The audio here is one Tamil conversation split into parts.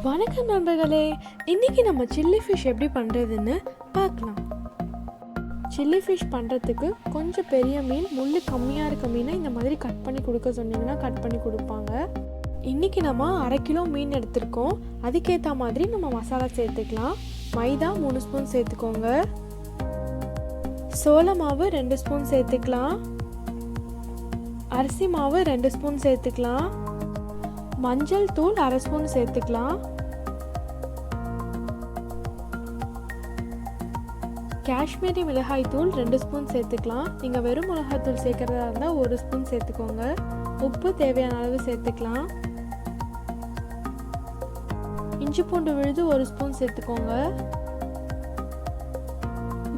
வணக்கம் நண்பர்களே, இன்றைக்கி நம்ம சில்லி ஃபிஷ் எப்படி பண்ணுறதுன்னு பார்க்கலாம். சில்லி ஃபிஷ் பண்ணுறதுக்கு கொஞ்சம் பெரிய மீன், முள் கம்மியாக இருக்க மீனை இந்த மாதிரி கட் பண்ணி கொடுக்க சொன்னிங்கன்னா கட் பண்ணி கொடுப்பாங்க. இன்றைக்கி நம்ம 1/2 கிலோ மீன் எடுத்திருக்கோம். அதுக்கேற்ற மாதிரி நம்ம மசாலா சேர்த்துக்கலாம். மைதா 3 ஸ்பூன் சேர்த்துக்கோங்க. சோள மாவு 2 ஸ்பூன் சேர்த்துக்கலாம். அரிசி மாவு 2 ஸ்பூன் சேர்த்துக்கலாம். மஞ்சள் தூள் 1/2 ஸ்பூன் சேர்த்துக்கலாம். காஷ்மீரி மிளகாய் தூள் 2 ஸ்பூன் சேர்த்துக்கலாம். நீங்கள் வெறும் மிளகாய் தூள் சேர்க்குறதா இருந்தால் 1 ஸ்பூன் சேர்த்துக்கோங்க. உப்பு தேவையான அளவு சேர்த்துக்கலாம். இஞ்சி பூண்டு விழுது 1 ஸ்பூன் சேர்த்துக்கோங்க.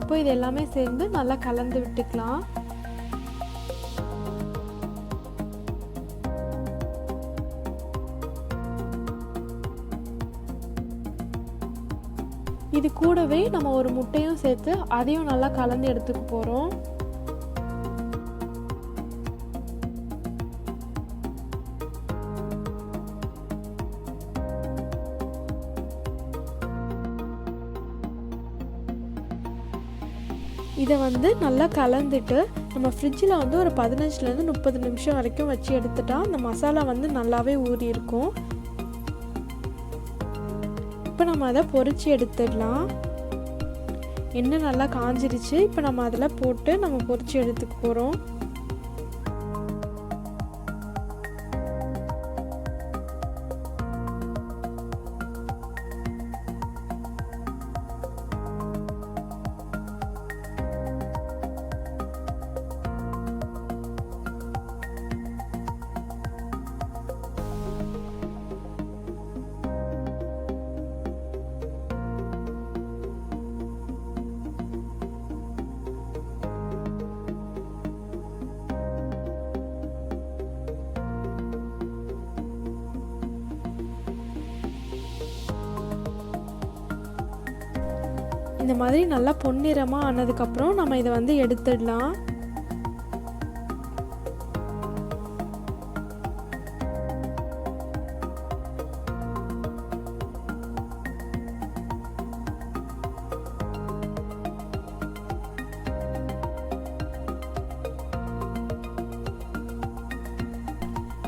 இப்போ இது எல்லாமே சேர்ந்து நல்லா கலந்து விட்டுக்கலாம். இது கூடவே நம்ம ஒரு முட்டையும் சேர்த்து அதையும் நல்லா கலந்து எடுத்துக்க போகிறோம். இதை நல்லா கலந்துட்டு நம்ம ஃப்ரிட்ஜில் ஒரு 15லேருந்து 30 நிமிஷம் வரைக்கும் வச்சு எடுத்துட்டா அந்த மசாலா நல்லாவே ஊறி இருக்கும். இப்போ நம்ம அதை பொரிச்சு எடுத்துடலாம். எண்ணெய் நல்லா காஞ்சிருச்சு. இப்போ நம்ம அதில் போட்டு நம்ம பொரிச்சு எடுத்துக்க போகிறோம். இந்த மாதிரி நல்லா பொன்னிறமாக ஆனதுக்கப்புறம் நம்ம இதை எடுத்துடலாம்.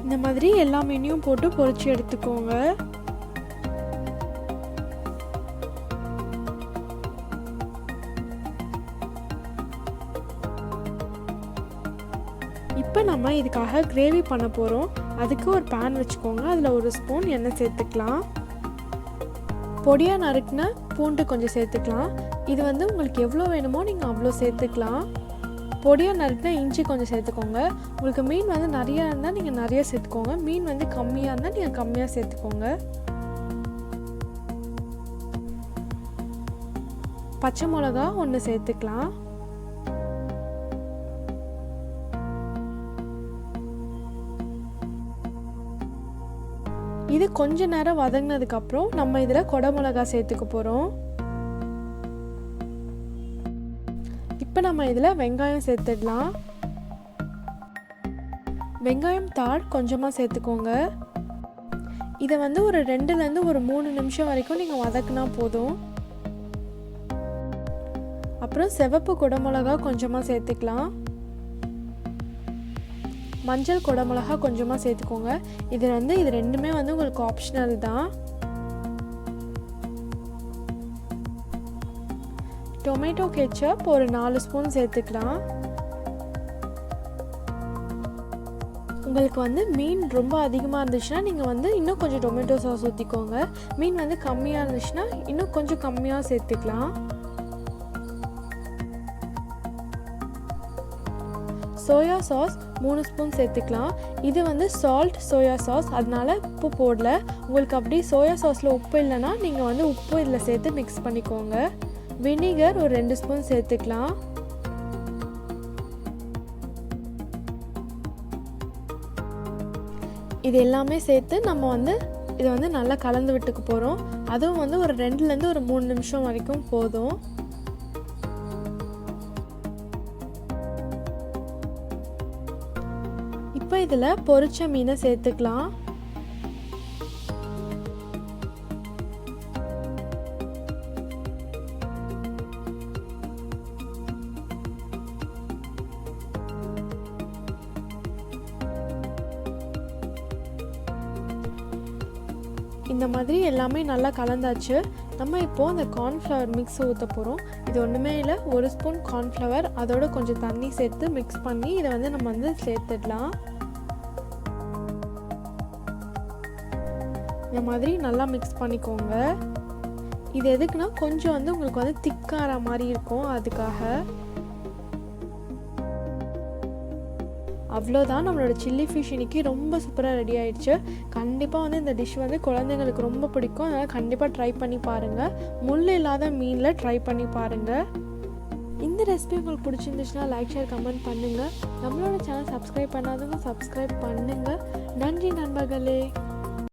இந்த மாதிரி எல்லா மீனையும் போட்டு பொரிச்சு எடுத்துக்கோங்க. இப்போ நம்ம இதுக்காக கிரேவி பண்ண போகிறோம். அதுக்கு ஒரு பேன் வச்சுக்கோங்க. அதில் 1 ஸ்பூன் எண்ணெய் சேர்த்துக்கலாம். பொடியாக நறுக்கின பூண்டு கொஞ்சம் சேர்த்துக்கலாம். இது உங்களுக்கு எவ்வளோ வேணுமோ நீங்கள் அவ்வளோ சேர்த்துக்கலாம். பொடியாக நறுக்கின இஞ்சி கொஞ்சம் சேர்த்துக்கோங்க. உங்களுக்கு மீன் நிறையா இருந்தால் நீங்கள் நிறையா சேர்த்துக்கோங்க. மீன் கம்மியாக இருந்தால் நீங்கள் கம்மியாக சேர்த்துக்கோங்க. பச்சை மிளகா 1 சேர்த்துக்கலாம். இது கொஞ்ச நேரம் வதங்கினதுக்கப்புறம் நம்ம இதில் கொடை மிளகா சேர்த்துக்க போகிறோம். இப்போ நம்ம இதில் வெங்காயம் சேர்த்துடலாம். வெங்காயம் தாள் கொஞ்சமாக சேர்த்துக்கோங்க. இதை ஒரு 2லேருந்து ஒரு 3 நிமிஷம் வரைக்கும் நீங்கள் வதக்குனா போதும். அப்புறம் சிவப்பு கொடை மிளகா கொஞ்சமாக சேர்த்துக்கலாம். மஞ்சள் கொடை மிளகா கொஞ்சமாக சேர்த்துக்கோங்க. இது இது ரெண்டுமே உங்களுக்கு ஆப்ஷனல் தான். டொமேட்டோ கெச்சப் ஒரு 4 ஸ்பூன் சேர்த்துக்கலாம். உங்களுக்கு மீன் ரொம்ப அதிகமாக இருந்துச்சுன்னா நீங்கள் இன்னும் கொஞ்சம் டொமேட்டோ சாஸ் ஊற்றிக்கோங்க. மீன் கம்மியாக இருந்துச்சுன்னா இன்னும் கொஞ்சம் கம்மியாக சேர்த்துக்கலாம். சோயா சாஸ் 3 ஸ்பூன் சேர்த்துக்கலாம். இது சால்ட் சோயா சாஸ், அதனால உப்பு போடல. உங்களுக்கு அப்படி சோயா சாஸில் உப்பு இல்லைன்னா நீங்கள் உப்பு இதில் சேர்த்து மிக்ஸ் பண்ணிக்கோங்க. வினிகர் ஒரு 2 ஸ்பூன் சேர்த்துக்கலாம். இது எல்லாமே சேர்த்து நம்ம இதை நல்லா கலந்து விட்டுக்க போகிறோம். அதுவும் ஒரு 2லேருந்து ஒரு 3 நிமிஷம் வரைக்கும் போதும். இப்போ இதில் பொரிச்ச மீனை சேர்த்துக்கலாம். இந்த மாதிரி எல்லாமே நல்லா கலந்தாச்சு. நம்ம இப்போது அந்த கார்ன்ஃப்ளவர் மிக்ஸ் ஊற்ற போகிறோம். இது ஒன்றுமே இல்லை, 1 ஸ்பூன் கார்ன்ஃப்ளவர் அதோட கொஞ்சம் தண்ணி சேர்த்து மிக்ஸ் பண்ணி இதை வந்து நம்ம வந்து சேர்த்துடலாம். இந்த மாதிரி நல்லா மிக்ஸ் பண்ணிக்கோங்க. இது எதுக்குன்னா கொஞ்சம் வந்து உங்களுக்கு வந்து திக்கார மாதிரி இருக்கும், அதுக்காக. அவ்வளோதான், நம்மளோட சில்லி ஃபிஷ் இன்றைக்கி ரொம்ப சூப்பராக ரெடி ஆகிடுச்சு. கண்டிப்பாக வந்து இந்த டிஷ் வந்து குழந்தைங்களுக்கு ரொம்ப பிடிக்கும். அதனால் கண்டிப்பாக ட்ரை பண்ணி பாருங்கள். முள் இல்லாத மீனில் ட்ரை பண்ணி பாருங்கள். இந்த ரெசிபி உங்களுக்கு பிடிச்சிருந்துச்சுன்னா லைக், ஷேர், கமெண்ட் பண்ணுங்கள். நம்மளோட சேனல் சப்ஸ்கிரைப் பண்ணாதவங்க சப்ஸ்கிரைப் பண்ணுங்கள். நன்றி நண்பர்களே.